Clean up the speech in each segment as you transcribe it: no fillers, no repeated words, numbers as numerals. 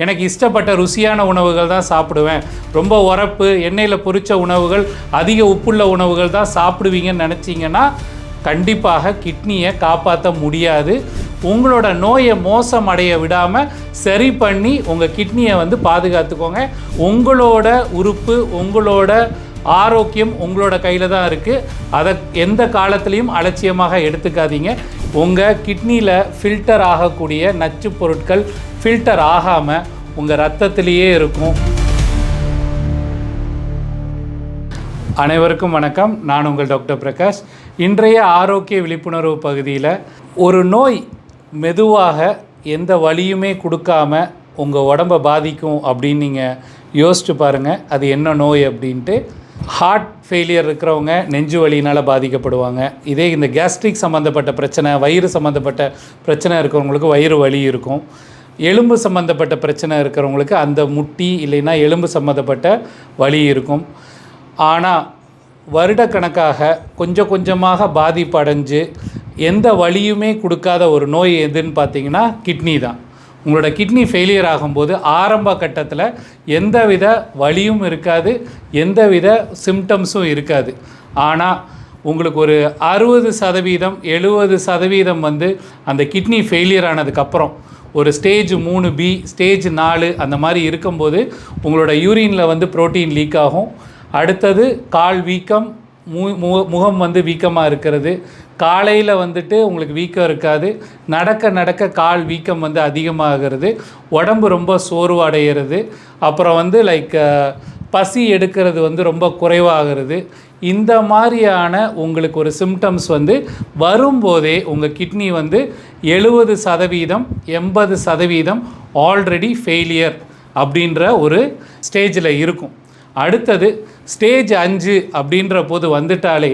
எனக்கு இஷ்டப்பட்ட ருசியான உணவுகள் தான் சாப்பிடுவேன், ரொம்ப உரப்பு எண்ணெயில் பொரித்த உணவுகள் அதிக உப்புள்ள உணவுகள் தான் சாப்பிடுவீங்கன்னு நினச்சிங்கன்னா கண்டிப்பாக கிட்னியை காப்பாற்ற முடியாது. உங்களோட நோயை மோசமடைய விடாமல் சரி பண்ணி உங்கள் கிட்னியை பாதுகாத்துக்கோங்க. உங்களோட உறுப்பு, உங்களோட ஆரோக்கியம் உங்களோட கையில் தான் இருக்குது. அதை எந்த காலத்துலேயும் அலட்சியமாக எடுத்துக்காதீங்க. உங்கள் கிட்னியில் ஃபில்டர் ஆகக்கூடிய நச்சு பொருட்கள் ஃபில்டர் ஆகாமல் உங்கள் ரத்தத்திலேயே இருக்கும். அனைவருக்கும் வணக்கம். நான் உங்கள் டாக்டர் பிரகாஷ். இன்றைய ஆரோக்கிய விழிப்புணர்வு பகுதியில் ஒரு நோய் மெதுவாக எந்த வலியுமே கொடுக்காம உங்கள் உடம்பை பாதிக்கும் அப்படின்னு நீங்கள் யோசிச்சு பாருங்கள், அது என்ன நோய் அப்படின்ட்டு. ஹார்ட் ஃபெயிலியர் இருக்கிறவங்க நெஞ்சு வலியினால் பாதிக்கப்படுவாங்க. இதே இந்த கேஸ்ட்ரிக் சம்மந்தப்பட்ட பிரச்சனை, வயிறு சம்மந்தப்பட்ட பிரச்சனை இருக்கிறவங்களுக்கு வயிறு வலி இருக்கும். எலும்பு சம்மந்தப்பட்ட பிரச்சனை இருக்கிறவங்களுக்கு அந்த முட்டி இல்லைன்னா எலும்பு சம்மந்தப்பட்ட வலி இருக்கும். ஆனால் வருடக்கணக்காக கொஞ்சம் கொஞ்சமாக பாதிப்பு அடைஞ்சு எந்த வலியுமே கொடுக்காத ஒரு நோய் எதுன்னு பார்த்தீங்கன்னா கிட்னி தான். உங்களோட கிட்னி ஃபெயிலியர் ஆகும்போது ஆரம்ப கட்டத்தில் எந்தவித வலியும் இருக்காது, எந்தவித சிம்டம்ஸும் இருக்காது. ஆனால் உங்களுக்கு ஒரு 60% 70% அந்த கிட்னி ஃபெயிலியர் ஆனதுக்கப்புறம் ஒரு ஸ்டேஜ் 3B, ஸ்டேஜ் 4 அந்த மாதிரி இருக்கும்போது உங்களோட யூரினில் புரோட்டீன் லீக் ஆகும். அடுத்தது கால் வீக்கம், முகம் வீக்கமாக இருக்கிறது. காலையில் உங்களுக்கு வீக்கம் இருக்காது. நடக்க நடக்க கால் வீக்கம் அதிகமாகிறது. உடம்பு ரொம்ப சோர்வடைகிறது. அப்புறம் பசி எடுக்கிறது ரொம்ப குறைவாகிறது. இந்த மாதிரியான உங்களுக்கு ஒரு சிம்டம்ஸ் வரும்போதே உங்கள் கிட்னி 70% 80% ஆல்ரெடி ஃபெயிலியர் அப்படின்ற ஒரு ஸ்டேஜில் இருக்கும். அடுத்தது ஸ்டேஜ் 5 அப்படின்ற போது வந்துட்டாலே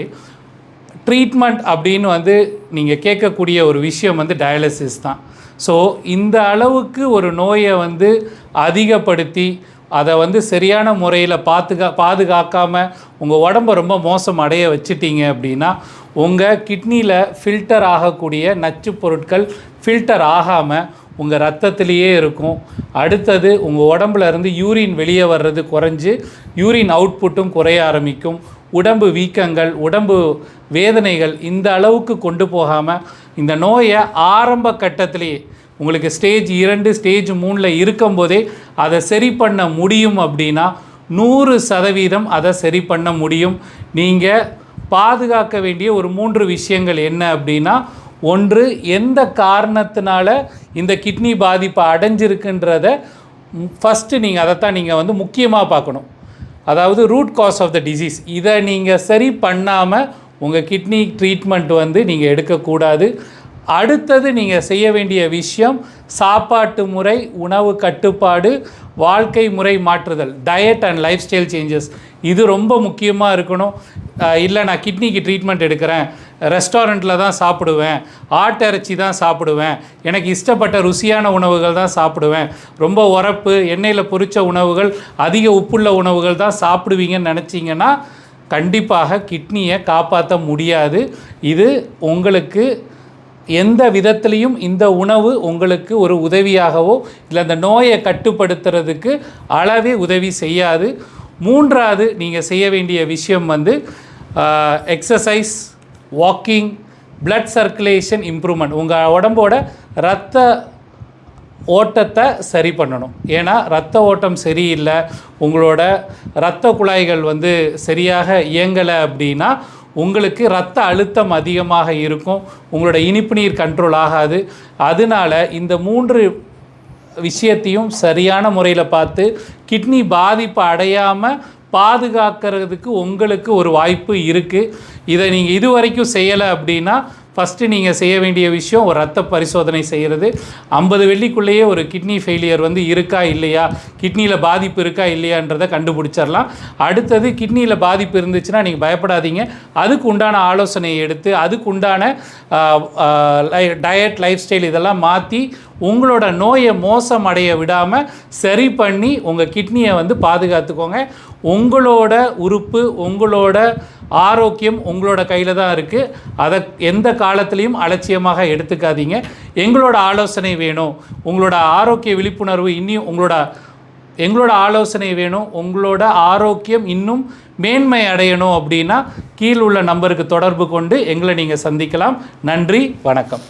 ட்ரீட்மெண்ட் அப்படின்னு நீங்கள் கேட்கக்கூடிய ஒரு விஷயம் டயாலிசிஸ் தான். ஸோ இந்த அளவுக்கு ஒரு நோயை அதிகப்படுத்தி அதை சரியான முறையில் பாதுகாக்காமல் உங்கள் உடம்பை ரொம்ப மோசம் அடைய வச்சிட்டிங்க அப்படின்னா உங்கள் கிட்னியில் ஃபில்டர் ஆகக்கூடிய நச்சு பொருட்கள் ஃபில்டர் ஆகாமல் உங்கள் ரத்தத்திலேயே இருக்கும். அடுத்தது உங்கள் உடம்புல இருந்து யூரின் வெளியே வர்றது குறைஞ்சி யூரின் அவுட்புட்டும் குறைய ஆரம்பிக்கும். உடம்பு வீக்கங்கள், உடம்பு வேதனைகள் இந்த அளவுக்கு கொண்டு போகாமல் இந்த நோயை ஆரம்ப கட்டத்திலேயே உங்களுக்கு ஸ்டேஜ் 2 ஸ்டேஜ் 3 இருக்கும்போதே அதை சரி பண்ண முடியும் அப்படின்னா 100% அதை சரி பண்ண முடியும். நீங்கள் பாதுகாக்க வேண்டிய ஒரு 3 விஷயங்கள் என்ன அப்படின்னா, ஒன்று, எந்த காரணத்தினால இந்த கிட்னி பாதிப்பு அடைஞ்சிருக்குன்றத ஃபஸ்ட்டு நீங்கள் அதைத்தான் நீங்கள் முக்கியமாக பார்க்கணும். அதாவது root cause of the disease. இதை நீங்கள் சரி பண்ணாமல் உங்கள் கிட்னி ட்ரீட்மெண்ட் நீங்கள் எடுக்கக்கூடாது. அடுத்தது நீங்கள் செய்ய வேண்டிய விஷயம் சாப்பாட்டு முறை, உணவு கட்டுப்பாடு, வாழ்க்கை முறை மாற்றுதல், diet and life style changes. இது ரொம்ப முக்கியமாக இருக்கணும். இல்லை நான் கிட்னிக்கு ட்ரீட்மெண்ட் எடுக்கிறேன், ரெஸ்டாரண்ட்டில் தான் சாப்பிடுவேன், ஆட்டிறைச்சி தான் சாப்பிடுவேன், எனக்கு இஷ்டப்பட்ட ருசியான உணவுகள் தான் சாப்பிடுவேன், ரொம்ப உரப்பு எண்ணெயில் பொரித்த உணவுகள் அதிக உப்புள்ள உணவுகள் தான் சாப்பிடுவீங்கன்னு நினச்சிங்கன்னா கண்டிப்பாக கிட்னியை காப்பாற்ற முடியாது. இது உங்களுக்கு எந்த விதத்துலேயும் இந்த உணவு உங்களுக்கு ஒரு உதவியாகவோ இல்லை அந்த நோயை கட்டுப்படுத்துறதுக்கு அளவே உதவி செய்யாது. மூன்றாவது நீங்கள் செய்ய வேண்டிய விஷயம் exercise, walking, blood circulation improvement. உங்கள் உடம்போட இரத்த ஓட்டத்தை சரி பண்ணணும். ஏன்னா இரத்த ஓட்டம் சரியில்லை, உங்களோட இரத்த குழாய்கள் சரியாக இயங்கலை அப்படின்னா உங்களுக்கு இரத்த அழுத்தம் அதிகமாக இருக்கும், உங்களோட இனிப்பு நீர் கண்ட்ரோல் ஆகாது. அதனால் இந்த 3 விஷயத்தையும் சரியான முறையில் பார்த்து கிட்னி பாதிப்பு அடையாமல் பாதுகாக்கிறதுக்கு உங்களுக்கு ஒரு வாய்ப்பு இருக்குது. இதை நீங்கள் இதுவரைக்கும் செய்யலை அப்படின்னா ஃபஸ்ட்டு நீங்கள் செய்ய வேண்டிய விஷயம் ஒரு ரத்த பரிசோதனை செய்கிறது. 50 வெள்ளிக்குள்ளேயே ஒரு கிட்னி ஃபெயிலியர் இருக்கா இல்லையா, கிட்னியில் பாதிப்பு இருக்கா இல்லையான்றதை கண்டுபிடிச்சிடலாம். அடுத்தது கிட்னியில் பாதிப்பு இருந்துச்சுன்னா நீங்கள் பயப்படாதீங்க. அதுக்கு உண்டான ஆலோசனையை எடுத்து அதுக்கு உண்டான டயட், லைஃப் ஸ்டைல் இதெல்லாம் மாற்றி உங்களோட நோயை மோசமடைய விடாமல் சரி பண்ணி உங்கள் கிட்னியை பாதுகாத்துக்கோங்க. உங்களோட உறுப்பு, உங்களோட ஆரோக்கியம் உங்களோட கையில் தான் இருக்குது. அதை எந்த காலத்திலையும் அலட்சியமாக எடுத்துக்காதீங்க. எங்களோட ஆலோசனை வேணும், உங்களோட ஆரோக்கிய விழிப்புணர்வு இன்னும் எங்களோட ஆலோசனை வேணும், உங்களோட ஆரோக்கியம் இன்னும் மேன்மை அடையணும் அப்படின்னா கீழ் உள்ள நம்பருக்கு தொடர்பு கொண்டு எங்களை நீங்கள் சந்திக்கலாம். நன்றி, வணக்கம்.